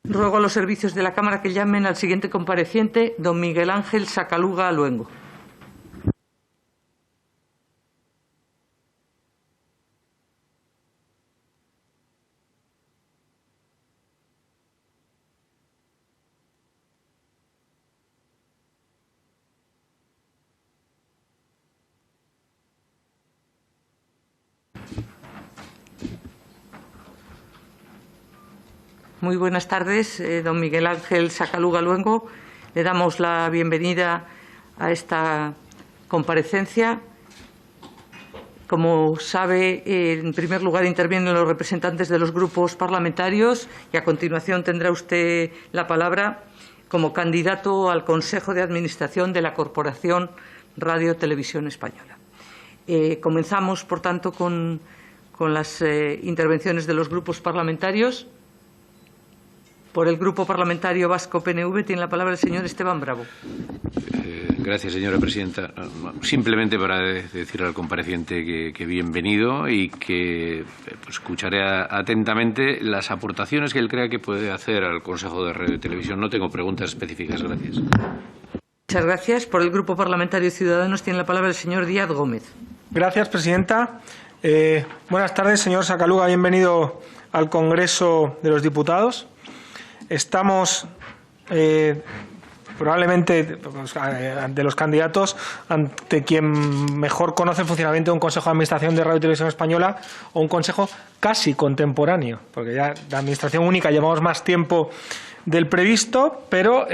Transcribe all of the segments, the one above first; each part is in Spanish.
Ruego a los servicios de la Cámara que llamen al siguiente compareciente, don Miguel Ángel Sacaluga Luengo. Muy buenas tardes, don Miguel Ángel Sacaluga Luengo. Le damos la bienvenida a esta comparecencia. Como sabe, en primer lugar intervienen los representantes de los grupos parlamentarios y a continuación tendrá usted la palabra como candidato al Consejo de Administración de la Corporación Radio Televisión Española. Comenzamos, por tanto, con las intervenciones de los grupos parlamentarios. Por el Grupo Parlamentario Vasco PNV tiene la palabra el señor Esteban Bravo. Gracias, señora presidenta. Simplemente para decir al compareciente que bienvenido y que escucharé atentamente las aportaciones que él crea que puede hacer al Consejo de Radio y Televisión. No tengo preguntas específicas. Gracias. Muchas gracias. Por el Grupo Parlamentario Ciudadanos tiene la palabra el señor Díaz Gómez. Gracias, presidenta. Buenas tardes, señor Sacaluga. Bienvenido al Congreso de los Diputados. Estamos probablemente de los candidatos ante quien mejor conoce el funcionamiento de un Consejo de Administración de Radio y Televisión Española o un Consejo casi contemporáneo, porque ya la Administración única llevamos más tiempo del previsto, pero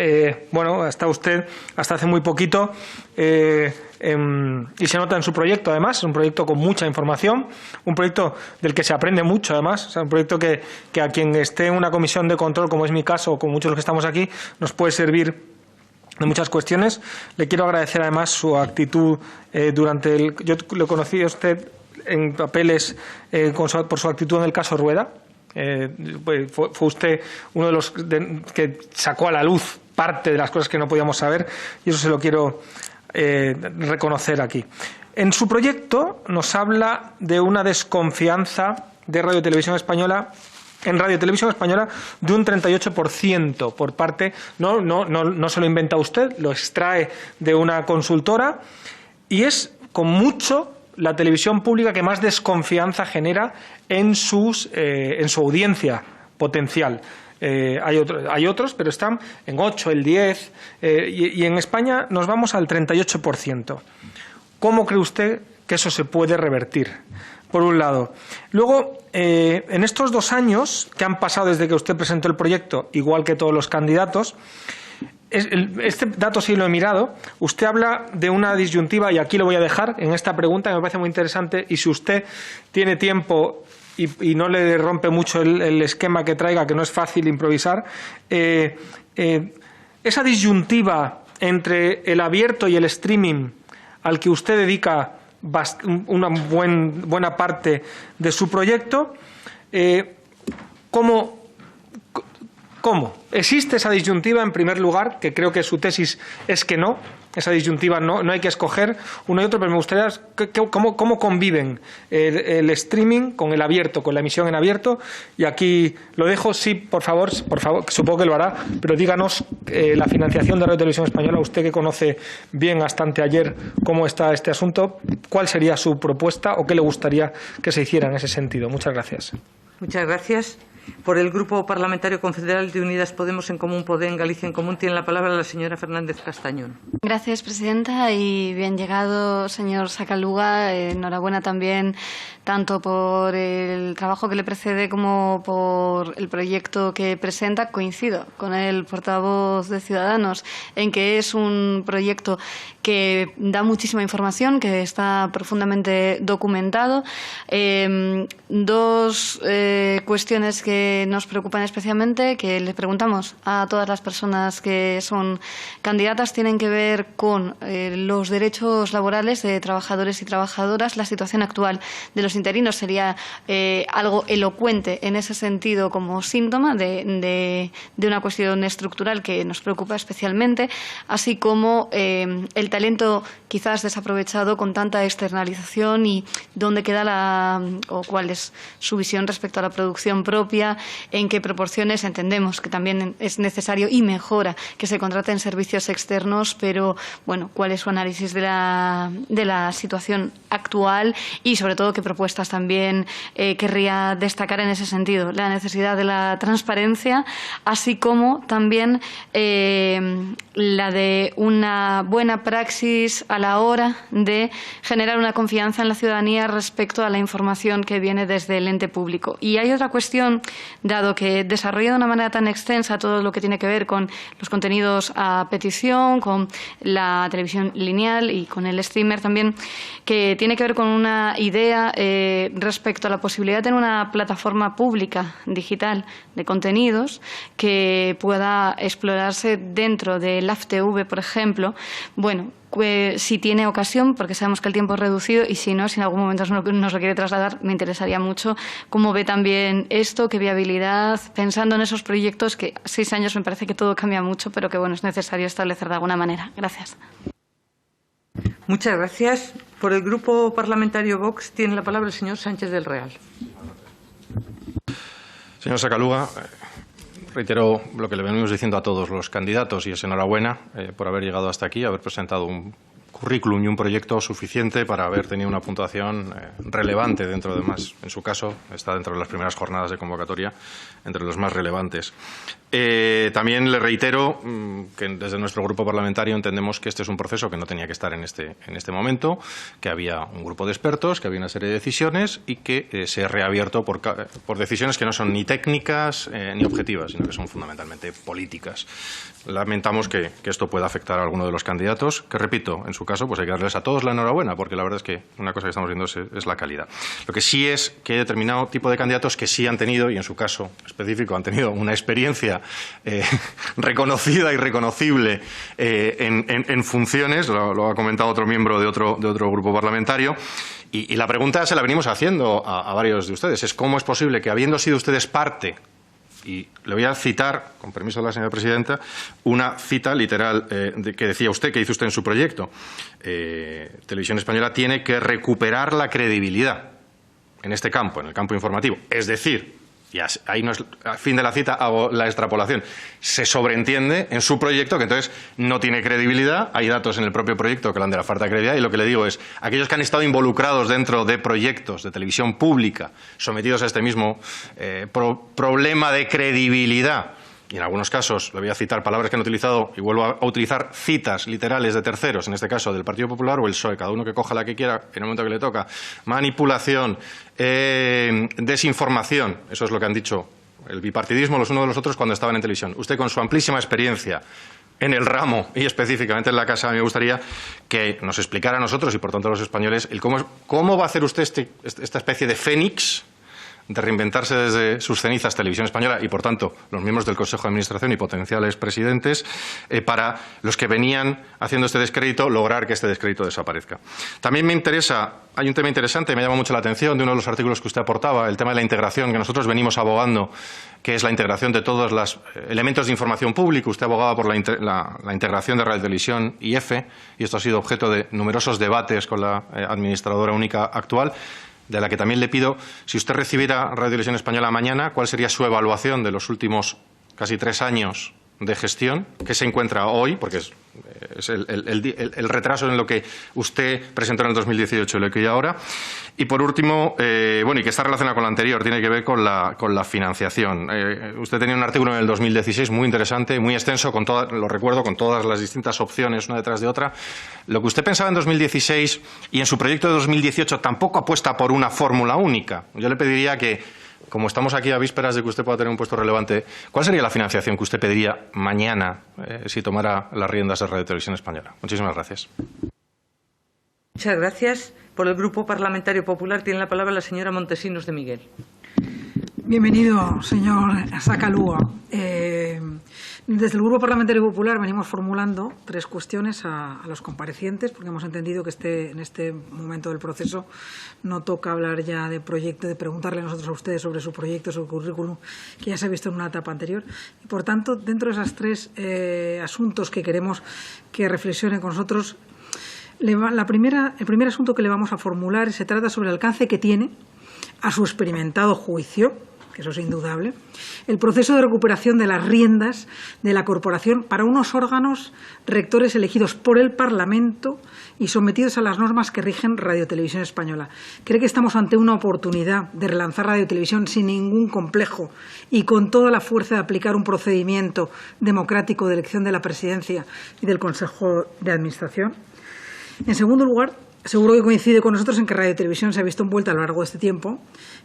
bueno, está usted hasta hace muy poquito y se nota en su proyecto, además, es un proyecto con mucha información, un proyecto del que se aprende mucho, además, o sea, un proyecto que a quien esté en una comisión de control, como es mi caso, o con muchos de los que estamos aquí, nos puede servir de muchas cuestiones. Le quiero agradecer además su actitud durante el... Yo lo conocí a usted en papeles por su actitud en el caso Rueda. Fue usted uno de los que sacó a la luz parte de las cosas que no podíamos saber y eso se lo quiero reconocer aquí. En su proyecto nos habla de una desconfianza de Radio y Televisión Española de un 38% por parte, no se lo inventa usted, lo extrae de una consultora y es con mucho la televisión pública que más desconfianza genera en su audiencia potencial. Hay otros, pero están en 8, el 10, y en España nos vamos al 38%. ¿Cómo cree usted que eso se puede revertir? Por un lado. Luego, en estos 2 años que han pasado desde que usted presentó el proyecto, igual que todos los candidatos, este dato sí lo he mirado. Usted habla de una disyuntiva, y aquí lo voy a dejar en esta pregunta, que me parece muy interesante, y si usted tiene tiempo y no le rompe mucho el esquema que traiga, que no es fácil improvisar, esa disyuntiva entre el abierto y el streaming al que usted dedica una buena parte de su proyecto, ¿cómo existe esa disyuntiva? En primer lugar, que creo que su tesis es que no, esa disyuntiva no hay que escoger uno y otro, pero me gustaría cómo conviven el streaming con el abierto, con la emisión en abierto. Y aquí lo dejo. Sí, por favor, supongo que lo hará, pero díganos la financiación de Radio y Televisión Española, usted que conoce bien hasta anteayer cómo está este asunto, ¿cuál sería su propuesta o qué le gustaría que se hiciera en ese sentido? Muchas gracias. Muchas gracias. Por el Grupo Parlamentario Confederal de Unidas Podemos en Común, Podem, Galicia en Común, tiene la palabra la señora Fernández Castañón. Gracias, presidenta, y bien llegado, señor Sacaluga. Enhorabuena también tanto por el trabajo que le precede como por el proyecto que presenta. Coincido con el portavoz de Ciudadanos en que es un proyecto que da muchísima información, que está profundamente documentado. 2 cuestiones que nos preocupan especialmente, que le preguntamos a todas las personas que son candidatas, tienen que ver con los derechos laborales de trabajadores y trabajadoras. La situación actual de los interinos sería algo elocuente en ese sentido, como síntoma de una cuestión estructural que nos preocupa especialmente, así como el talento quizás desaprovechado con tanta externalización y dónde queda o cuál es su visión respecto a la producción propia todavía en qué proporciones. Entendemos que también es necesario y mejora que se contraten servicios externos, pero bueno, ¿cuál es su análisis de la situación actual y sobre todo qué propuestas también querría destacar en ese sentido? La necesidad de la transparencia, así como también la de una buena praxis a la hora de generar una confianza en la ciudadanía respecto a la información que viene desde el ente público. Y hay otra cuestión, dado que desarrolla de una manera tan extensa todo lo que tiene que ver con los contenidos a petición, con la televisión lineal y con el streamer también, que tiene que ver con una idea respecto a la posibilidad de tener una plataforma pública digital de contenidos que pueda explorarse dentro del AFTV, por ejemplo. Bueno, si tiene ocasión, porque sabemos que el tiempo es reducido, y si no, si en algún momento nos lo quiere trasladar, me interesaría mucho cómo ve también esto, qué viabilidad, pensando en esos proyectos que 6 años me parece que todo cambia mucho, pero que bueno, es necesario establecer de alguna manera. Gracias. Muchas gracias. Por el Grupo Parlamentario Vox tiene la palabra el señor Sánchez del Real. Señor Sakaluga, reitero lo que le venimos diciendo a todos los candidatos y es enhorabuena por haber llegado hasta aquí, haber presentado un currículum y un proyecto suficiente para haber tenido una puntuación relevante dentro de más. En su caso, está dentro de las primeras jornadas de convocatoria, entre los más relevantes. También le reitero que desde nuestro grupo parlamentario entendemos que este es un proceso que no tenía que estar en este momento, que había un grupo de expertos, que había una serie de decisiones y que se ha reabierto por decisiones que no son ni técnicas ni objetivas, sino que son fundamentalmente políticas. Lamentamos que esto pueda afectar a alguno de los candidatos, que repito, en su caso, pues hay que darles a todos la enhorabuena, porque la verdad es que una cosa que estamos viendo es la calidad. Lo que sí es que hay determinado tipo de candidatos que sí han tenido, y en su caso específico han tenido una experiencia reconocida y reconocible en funciones, lo ha comentado otro miembro de otro grupo parlamentario, y la pregunta se la venimos haciendo a varios de ustedes, es cómo es posible que, habiendo sido ustedes parte, y le voy a citar, con permiso de la señora presidenta, una cita literal que decía usted, que hizo usted en su proyecto. Televisión Española tiene que recuperar la credibilidad en este campo, en el campo informativo. Es decir, y ahí no es al fin de la cita, hago la extrapolación, se sobreentiende en su proyecto que entonces no tiene credibilidad. Hay datos en el propio proyecto que hablan de la falta de credibilidad, y lo que le digo es, aquellos que han estado involucrados dentro de proyectos de televisión pública sometidos a este mismo problema de credibilidad, y en algunos casos, le voy a citar palabras que han utilizado y vuelvo a utilizar citas literales de terceros, en este caso del Partido Popular o el PSOE, cada uno que coja la que quiera en el momento que le toca, manipulación, desinformación, eso es lo que han dicho el bipartidismo los unos de los otros cuando estaban en televisión. Usted, con su amplísima experiencia en el ramo y específicamente en la casa, me gustaría que nos explicara a nosotros y por tanto a los españoles el cómo va a hacer usted esta especie de fénix de reinventarse desde sus cenizas Televisión Española y, por tanto, los miembros del Consejo de Administración y potenciales presidentes, para los que venían haciendo este descrédito, lograr que este descrédito desaparezca. También me interesa, hay un tema interesante, me llama mucho la atención, de uno de los artículos que usted aportaba, el tema de la integración, que nosotros venimos abogando, que es la integración de todos los elementos de información pública. Usted abogaba por la integración de Radio Televisión y EFE, y esto ha sido objeto de numerosos debates con la administradora única actual, de la que también le pido, si usted recibiera Radio Televisión Española mañana, ¿cuál sería su evaluación de los últimos casi 3 años de gestión? ¿Qué se encuentra hoy? Porque es el retraso en lo que usted presentó en el 2018 y lo que hay ahora. Y por último, y que está relacionado con la anterior, tiene que ver con la financiación. Usted tenía un artículo en el 2016 muy interesante, muy extenso, lo recuerdo, con todas las distintas opciones una detrás de otra. Lo que usted pensaba en 2016 y en su proyecto de 2018 tampoco apuesta por una fórmula única. Yo le pediría que, como estamos aquí a vísperas de que usted pueda tener un puesto relevante, ¿cuál sería la financiación que usted pediría mañana si tomara las riendas de Radio Televisión Española? Muchísimas gracias. Muchas gracias. Por el Grupo Parlamentario Popular tiene la palabra la señora Montesinos de Miguel. Bienvenido, señor Sakaluga. Desde el Grupo Parlamentario Popular venimos formulando 3 cuestiones a los comparecientes, porque hemos entendido que en este momento del proceso no toca hablar ya de proyecto, de preguntarle a nosotros a ustedes sobre su proyecto, su currículum, que ya se ha visto en una etapa anterior. Y, por tanto, dentro de esos 3 asuntos que queremos que reflexione con nosotros, el primer asunto que le vamos a formular se trata sobre el alcance que tiene, a su experimentado juicio, que eso es indudable, el proceso de recuperación de las riendas de la corporación para unos órganos rectores elegidos por el Parlamento y sometidos a las normas que rigen Radio Televisión Española. ¿Cree que estamos ante una oportunidad de relanzar Radio Televisión sin ningún complejo y con toda la fuerza de aplicar un procedimiento democrático de elección de la presidencia y del Consejo de Administración? En segundo lugar, seguro que coincide con nosotros en que Radio Televisión se ha visto envuelta a lo largo de este tiempo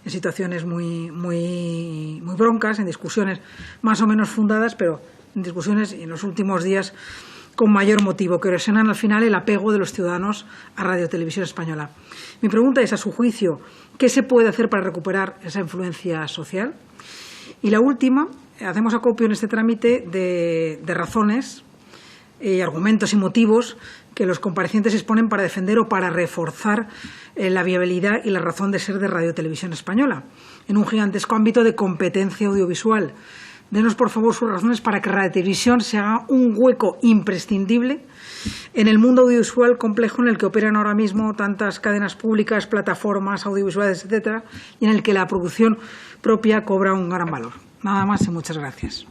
en situaciones muy broncas, en discusiones más o menos fundadas, pero en discusiones en los últimos días con mayor motivo, que erosionan al final el apego de los ciudadanos a Radio Televisión Española. Mi pregunta es, a su juicio, ¿qué se puede hacer para recuperar esa influencia social? Y la última, hacemos acopio en este trámite de razones, argumentos y motivos que los comparecientes exponen para defender o para reforzar la viabilidad y la razón de ser de Radio Televisión Española en un gigantesco ámbito de competencia audiovisual. Denos, por favor, sus razones para que Radio Televisión se haga un hueco imprescindible en el mundo audiovisual complejo en el que operan ahora mismo tantas cadenas públicas, plataformas audiovisuales, etcétera, y en el que la producción propia cobra un gran valor. Nada más y muchas gracias.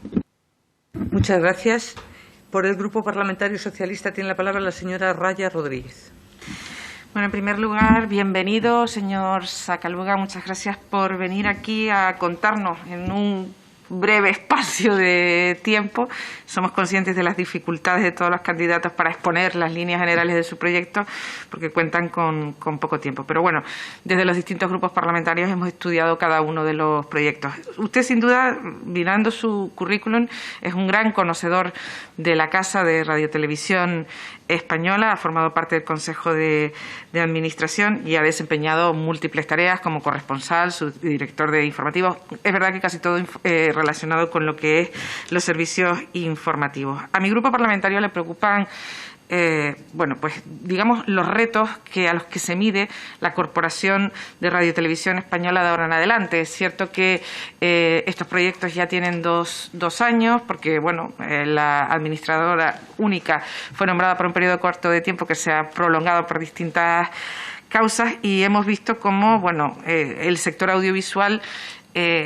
Muchas gracias. Por el Grupo Parlamentario Socialista tiene la palabra la señora Raya Rodríguez. Bueno, en primer lugar, bienvenido, señor Sakaluga. Muchas gracias por venir aquí a contarnos en un breve espacio de tiempo. Somos conscientes de las dificultades de todos los candidatos para exponer las líneas generales de su proyecto, porque cuentan con poco tiempo. Pero bueno, desde los distintos grupos parlamentarios hemos estudiado cada uno de los proyectos. Usted, sin duda, mirando su currículum, es un gran conocedor de la Casa de Radio Televisión Española, ha formado parte del Consejo de Administración y ha desempeñado múltiples tareas como corresponsal, subdirector de informativos. Es verdad que casi todo relacionado con lo que es los servicios informativos. A mi grupo parlamentario le preocupan digamos, los retos a los que se mide la Corporación de Radio Televisión Española de ahora en adelante. Es cierto que estos proyectos ya tienen dos años, porque la administradora única fue nombrada por un periodo corto de tiempo que se ha prolongado por distintas causas, y hemos visto cómo el sector audiovisual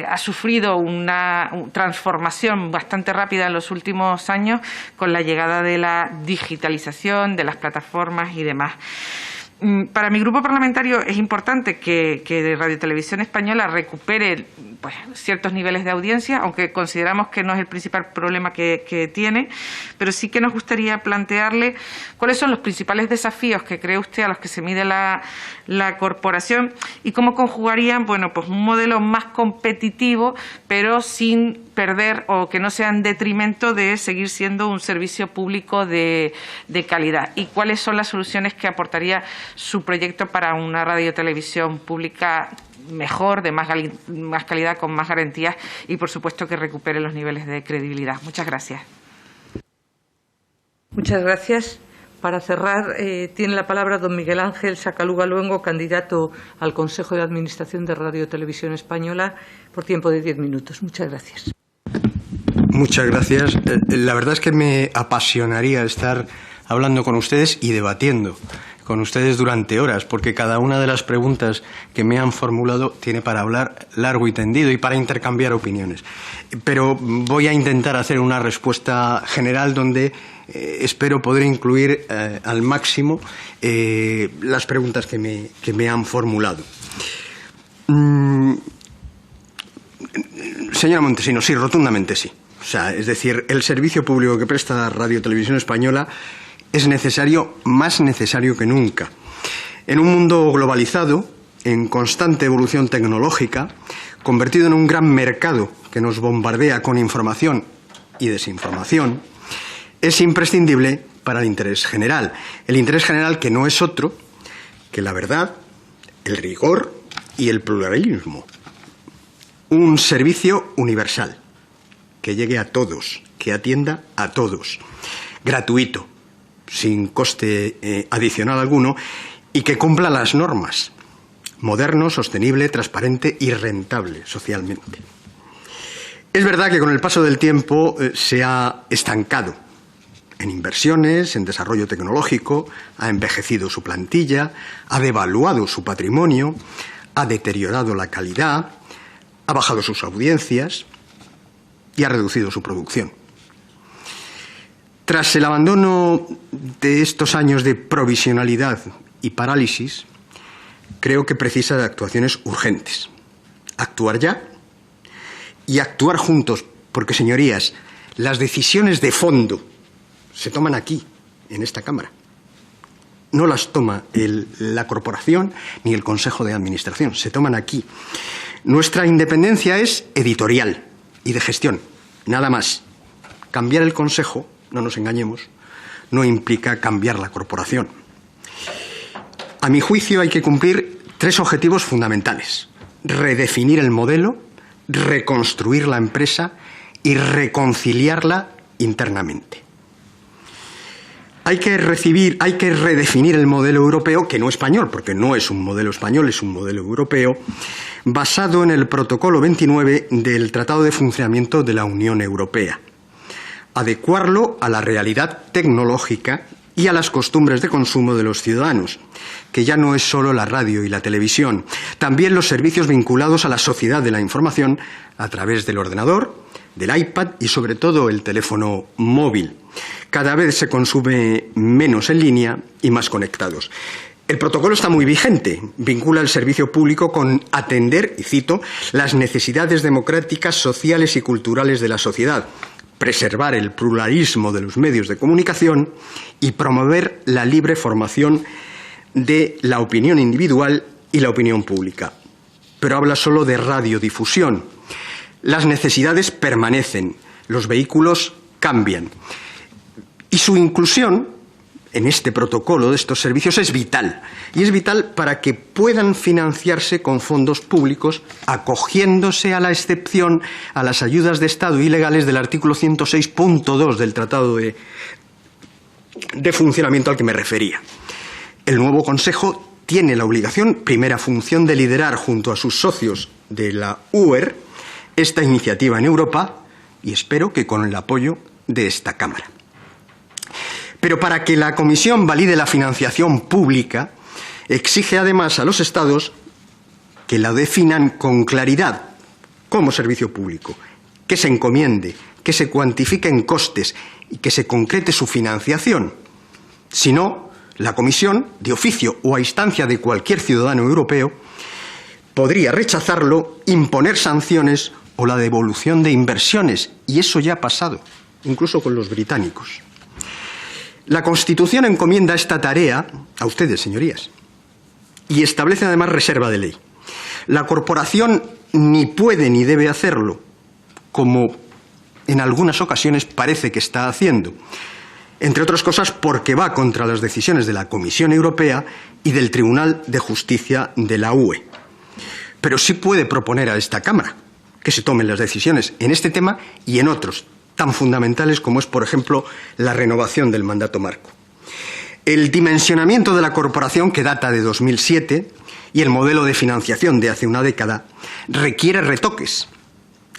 ha sufrido una transformación bastante rápida en los últimos años con la llegada de la digitalización, de las plataformas y demás. Para mi grupo parlamentario es importante que Radio Televisión Española recupere ciertos niveles de audiencia, aunque consideramos que no es el principal problema que tiene, pero sí que nos gustaría plantearle cuáles son los principales desafíos que cree usted a los que se mide la corporación y cómo conjugarían un modelo más competitivo, pero sin perder o que no sea en detrimento de seguir siendo un servicio público de calidad, y cuáles son las soluciones que aportaría su proyecto para una radiotelevisión pública mejor, de más calidad, con más garantías y, por supuesto, que recupere los niveles de credibilidad. Muchas gracias. Muchas gracias. Para cerrar, tiene la palabra don Miguel Ángel Sakaluga Luengo, candidato al Consejo de Administración de Radio Televisión Española, por tiempo de 10 minutos. Muchas gracias. Muchas gracias. La verdad es que me apasionaría estar hablando con ustedes y debatiendo con ustedes durante horas, porque cada una de las preguntas que me han formulado tiene para hablar largo y tendido y para intercambiar opiniones. Pero voy a intentar hacer una respuesta general donde espero poder incluir al máximo las preguntas que me han formulado. Señora Montesinos, sí, rotundamente sí. O sea, es decir, el servicio público que presta Radio Televisión Española es necesario, más necesario que nunca. En un mundo globalizado, en constante evolución tecnológica, convertido en un gran mercado que nos bombardea con información y desinformación, es imprescindible para el interés general. El interés general que no es otro que la verdad, el rigor y el pluralismo. Un servicio universal, que llegue a todos, que atienda a todos, gratuito, sin coste adicional alguno, y que cumpla las normas, moderno, sostenible, transparente y rentable socialmente. Es verdad que con el paso del tiempo se ha estancado en inversiones, en desarrollo tecnológico, ha envejecido su plantilla, ha devaluado su patrimonio, ha deteriorado la calidad, ha bajado sus audiencias y ha reducido su producción. Tras el abandono de estos años de provisionalidad y parálisis, creo que precisa de actuaciones urgentes. Actuar ya y actuar juntos, porque, señorías, las decisiones de fondo se toman aquí, en esta Cámara. No las toma la corporación ni el Consejo de Administración, se toman aquí. Nuestra independencia es editorial y de gestión, nada más. Cambiar el Consejo, no nos engañemos, no implica cambiar la corporación. A mi juicio hay que cumplir 3 objetivos fundamentales: redefinir el modelo, reconstruir la empresa y reconciliarla internamente. Hay que redefinir el modelo europeo, que no español, porque no es un modelo español, es un modelo europeo, basado en el Protocolo 29 del Tratado de Funcionamiento de la Unión Europea. Adecuarlo a la realidad tecnológica y a las costumbres de consumo de los ciudadanos, que ya no es solo la radio y la televisión, también los servicios vinculados a la sociedad de la información a través del ordenador, del iPad y sobre todo el teléfono móvil. Cada vez se consume menos en línea y más conectados. El protocolo está muy vigente, vincula el servicio público con atender, y cito, las necesidades democráticas, sociales y culturales de la sociedad, preservar el pluralismo de los medios de comunicación y promover la libre formación de la opinión individual y la opinión pública. Pero habla solo de radiodifusión. Las necesidades permanecen, los vehículos cambian. Y su inclusión en este protocolo de estos servicios es vital. Y es vital para que puedan financiarse con fondos públicos, acogiéndose a la excepción a las ayudas de Estado ilegales del artículo 106.2 del Tratado de Funcionamiento al que me refería. El nuevo Consejo tiene la obligación, primera función, de liderar junto a sus socios de la UER esta iniciativa en Europa, y espero que con el apoyo de esta Cámara. Pero para que la Comisión valide la financiación pública, exige además a los Estados que la definan con claridad como servicio público, que se encomiende, que se cuantifiquen costes y que se concrete su financiación. Si no, la Comisión, de oficio o a instancia de cualquier ciudadano europeo, podría rechazarlo, imponer sanciones o la devolución de inversiones, y eso ya ha pasado, incluso con los británicos. La Constitución encomienda esta tarea a ustedes, señorías, y establece además reserva de ley. La corporación ni puede ni debe hacerlo, como en algunas ocasiones parece que está haciendo, entre otras cosas porque va contra las decisiones de la Comisión Europea y del Tribunal de Justicia de la UE. Pero sí puede proponer a esta Cámara que se tomen las decisiones en este tema y en otros tan fundamentales como es, por ejemplo, la renovación del mandato marco. El dimensionamiento de la corporación, que data de 2007, y el modelo de financiación de hace una década, requiere retoques.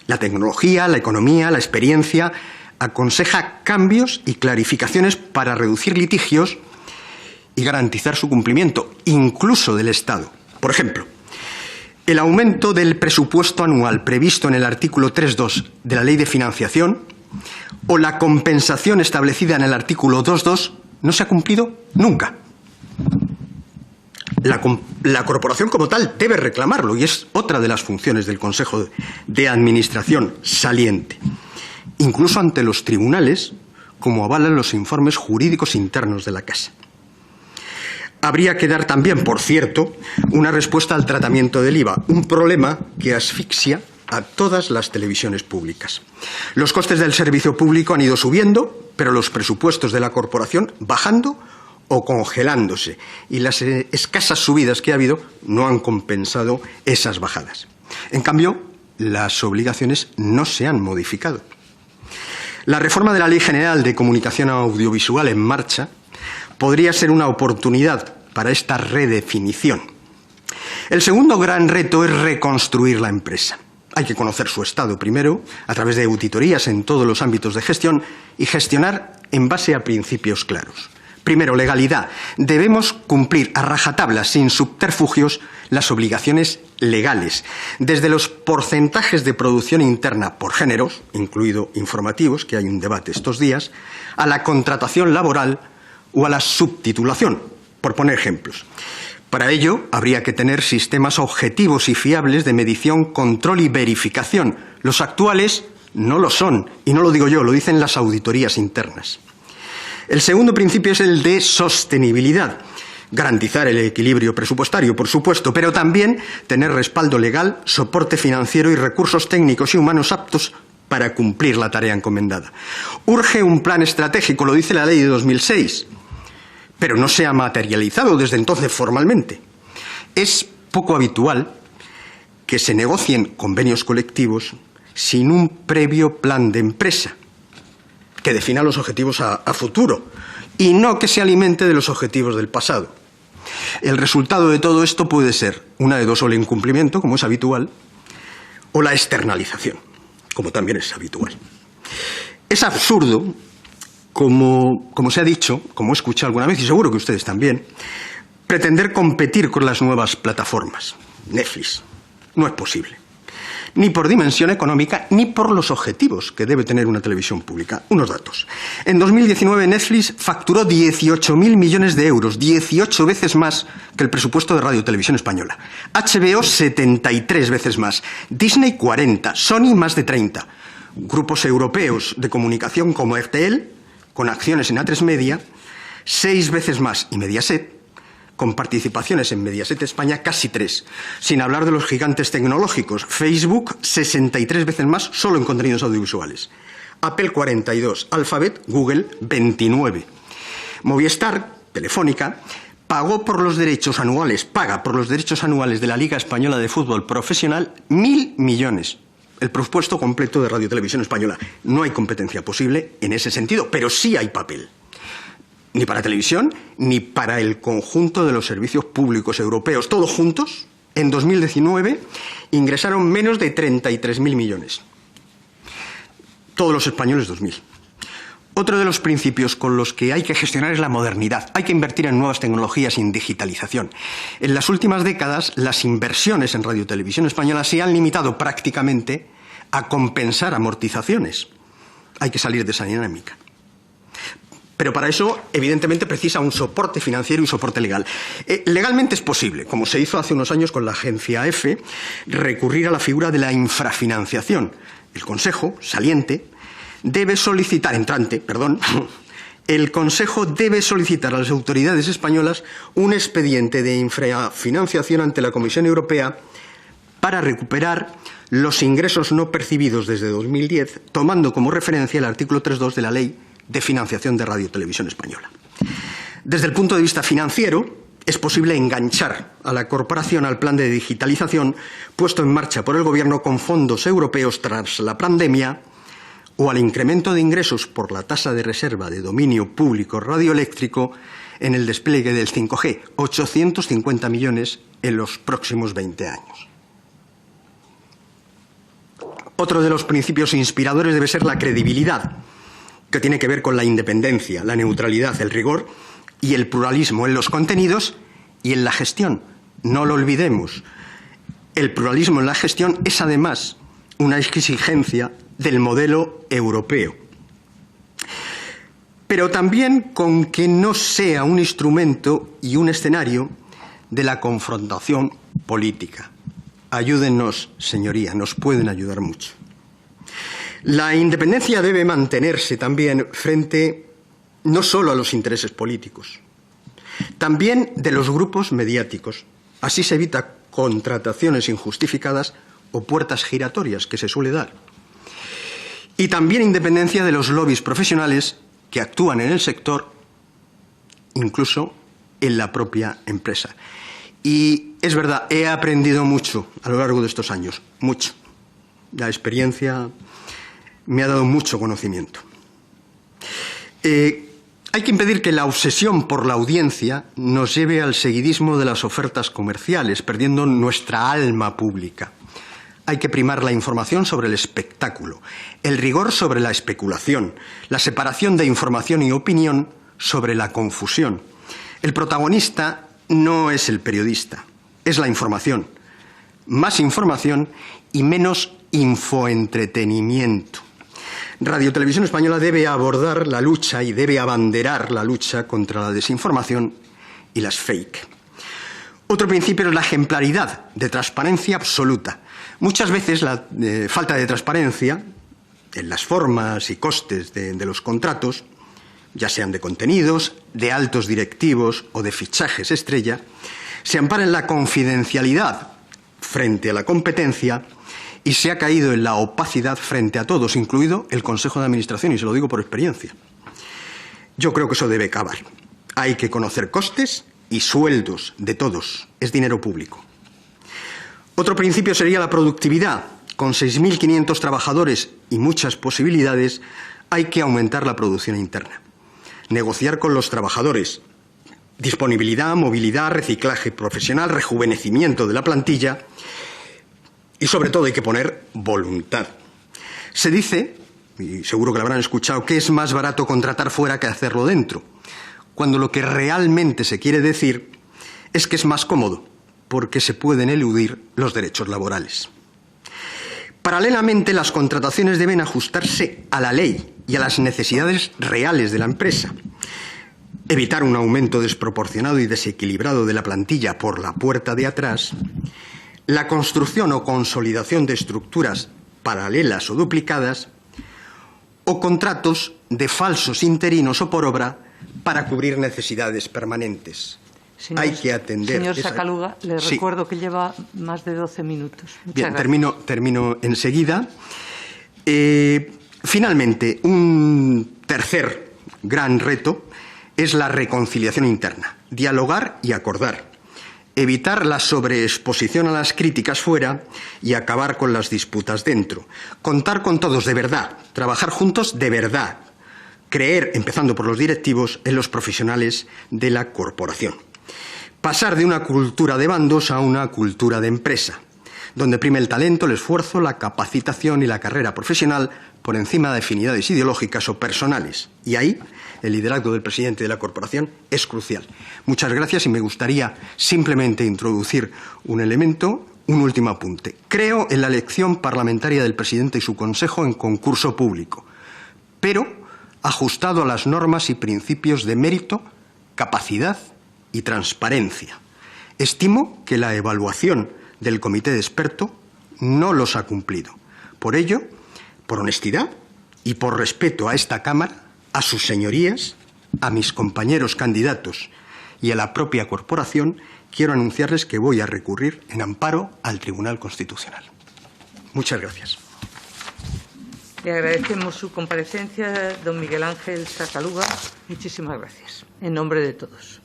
La tecnología, la economía, la experiencia aconseja cambios y clarificaciones para reducir litigios y garantizar su cumplimiento, incluso del Estado. Por ejemplo, el aumento del presupuesto anual previsto en el artículo 3.2 de la Ley de Financiación o la compensación establecida en el artículo 2.2 no se ha cumplido nunca. La corporación como tal debe reclamarlo y es otra de las funciones del Consejo de Administración saliente, incluso ante los tribunales, como avalan los informes jurídicos internos de la Casa. Habría que dar también, por cierto, una respuesta al tratamiento del IVA, un problema que asfixia a todas las televisiones públicas. Los costes del servicio público han ido subiendo, pero los presupuestos de la corporación bajando o congelándose, y las escasas subidas que ha habido no han compensado esas bajadas. En cambio, las obligaciones no se han modificado. La reforma de la Ley General de Comunicación Audiovisual en marcha podría ser una oportunidad para esta redefinición. El segundo gran reto es reconstruir la empresa. Hay que conocer su estado primero, a través de auditorías en todos los ámbitos de gestión, y gestionar en base a principios claros. Primero, legalidad. Debemos cumplir a rajatabla, sin subterfugios, las obligaciones legales, desde los porcentajes de producción interna por géneros, incluido informativos, que hay un debate estos días, a la contratación laboral o a la subtitulación, por poner ejemplos. Para ello, habría que tener sistemas objetivos y fiables de medición, control y verificación. Los actuales no lo son, y no lo digo yo, lo dicen las auditorías internas. El segundo principio es el de sostenibilidad. Garantizar el equilibrio presupuestario, por supuesto, pero también tener respaldo legal, soporte financiero y recursos técnicos y humanos aptos para cumplir la tarea encomendada. Urge un plan estratégico, lo dice la ley de 2006, pero no se ha materializado desde entonces formalmente. Es poco habitual que se negocien convenios colectivos sin un previo plan de empresa que defina los objetivos a futuro y no que se alimente de los objetivos del pasado. El resultado de todo esto puede ser una de dos: o el incumplimiento, como es habitual, o la externalización, como también es habitual. Es absurdo, como se ha dicho, como he escuchado alguna vez, y seguro que ustedes también, pretender competir con las nuevas plataformas. Netflix. No es posible. Ni por dimensión económica, ni por los objetivos que debe tener una televisión pública. Unos datos. En 2019 Netflix facturó 18.000 millones de euros, 18 veces más que el presupuesto de Radio Televisión Española. HBO 73 veces más, Disney 40, Sony más de 30. Grupos europeos de comunicación como RTL, con acciones en A3 Media, 6 veces más, y Mediaset, con participaciones en Mediaset España, casi 3. Sin hablar de los gigantes tecnológicos. Facebook, 63 veces más, solo en contenidos audiovisuales. Apple, 42. Alphabet, Google, 29. Movistar, Telefónica, paga por los derechos anuales de la Liga Española de Fútbol Profesional 1.000 millones. El presupuesto completo de Radio Televisión Española. No hay competencia posible en ese sentido, pero sí hay papel. Ni para televisión, ni para el conjunto de los servicios públicos europeos. Todos juntos, en 2019, ingresaron menos de 33.000 millones. Todos los españoles, 2.000. Otro de los principios con los que hay que gestionar es la modernidad. Hay que invertir en nuevas tecnologías y en digitalización. En las últimas décadas, las inversiones en Radio Televisión Española se han limitado prácticamente a compensar amortizaciones. Hay que salir de esa dinámica. Pero para eso, evidentemente, precisa un soporte financiero y soporte legal. Legalmente es posible, como se hizo hace unos años con la agencia EFE, recurrir a la figura de la infrafinanciación. El Consejo, el Consejo debe solicitar a las autoridades españolas un expediente de infrafinanciación ante la Comisión Europea para recuperar los ingresos no percibidos desde 2010, tomando como referencia el artículo 3.2 de la Ley de Financiación de Radio Televisión Española. Desde el punto de vista financiero, es posible enganchar a la corporación al plan de digitalización puesto en marcha por el Gobierno con fondos europeos tras la pandemia, o al incremento de ingresos por la tasa de reserva de dominio público radioeléctrico en el despliegue del 5G, 850 millones en los próximos 20 años. Otro de los principios inspiradores debe ser la credibilidad, que tiene que ver con la independencia, la neutralidad, el rigor y el pluralismo en los contenidos y en la gestión. No lo olvidemos. El pluralismo en la gestión es además una exigencia del modelo europeo. Pero también con que no sea un instrumento y un escenario de la confrontación política. Ayúdennos, señoría, nos pueden ayudar mucho. La independencia debe mantenerse también frente no solo a los intereses políticos, también de los grupos mediáticos. Así se evita contrataciones injustificadas o puertas giratorias que se suele dar. Y también independencia de los lobbies profesionales que actúan en el sector, incluso en la propia empresa. Y es verdad, he aprendido mucho a lo largo de estos años, mucho. La experiencia me ha dado mucho conocimiento. Hay que impedir que la obsesión por la audiencia nos lleve al seguidismo de las ofertas comerciales, perdiendo nuestra alma pública. Hay que primar la información sobre el espectáculo, el rigor sobre la especulación, la separación de información y opinión sobre la confusión. El protagonista no es el periodista, es la información. Más información y menos infoentretenimiento. Radio Televisión Española debe abordar la lucha y debe abanderar la lucha contra la desinformación y las fake. Otro principio es la ejemplaridad, de transparencia absoluta. Muchas veces la falta de transparencia en las formas y costes de los contratos, ya sean de contenidos, de altos directivos o de fichajes estrella, se ampara en la confidencialidad frente a la competencia y se ha caído en la opacidad frente a todos, incluido el Consejo de Administración, y se lo digo por experiencia. Yo creo que eso debe acabar. Hay que conocer costes y sueldos de todos. Es dinero público. Otro principio sería la productividad. Con 6.500 trabajadores y muchas posibilidades, hay que aumentar la producción interna. Negociar con los trabajadores. Disponibilidad, movilidad, reciclaje profesional, rejuvenecimiento de la plantilla. Y sobre todo hay que poner voluntad. Se dice, y seguro que lo habrán escuchado, que es más barato contratar fuera que hacerlo dentro, cuando lo que realmente se quiere decir es que es más cómodo, porque se pueden eludir los derechos laborales. Paralelamente, las contrataciones deben ajustarse a la ley y a las necesidades reales de la empresa. Evitar un aumento desproporcionado y desequilibrado de la plantilla por la puerta de atrás. La construcción o consolidación de estructuras paralelas o duplicadas, o contratos de falsos interinos o por obra para cubrir necesidades permanentes. Hay que atender. Señor Sakaluga, le recuerdo que lleva más de 12 minutos. Bien, termino enseguida. Finalmente, un tercer gran reto es la reconciliación interna. Dialogar y acordar. Evitar la sobreexposición a las críticas fuera y acabar con las disputas dentro. Contar con todos de verdad. Trabajar juntos de verdad. Creer, empezando por los directivos, en los profesionales de la corporación. Pasar de una cultura de bandos a una cultura de empresa, donde prime el talento, el esfuerzo, la capacitación y la carrera profesional por encima de afinidades ideológicas o personales. Y ahí el liderazgo del presidente de la corporación es crucial. Muchas gracias y me gustaría simplemente introducir un elemento, un último apunte. Creo en la elección parlamentaria del presidente y su consejo en concurso público, pero ajustado a las normas y principios de mérito, capacidad y transparencia. Estimo que la evaluación del comité de expertos no los ha cumplido. Por ello, por honestidad y por respeto a esta Cámara, a sus señorías, a mis compañeros candidatos y a la propia corporación, quiero anunciarles que voy a recurrir en amparo al Tribunal Constitucional. Muchas gracias. Le agradecemos su comparecencia, don Miguel Ángel Sakaluga. Muchísimas gracias. En nombre de todos.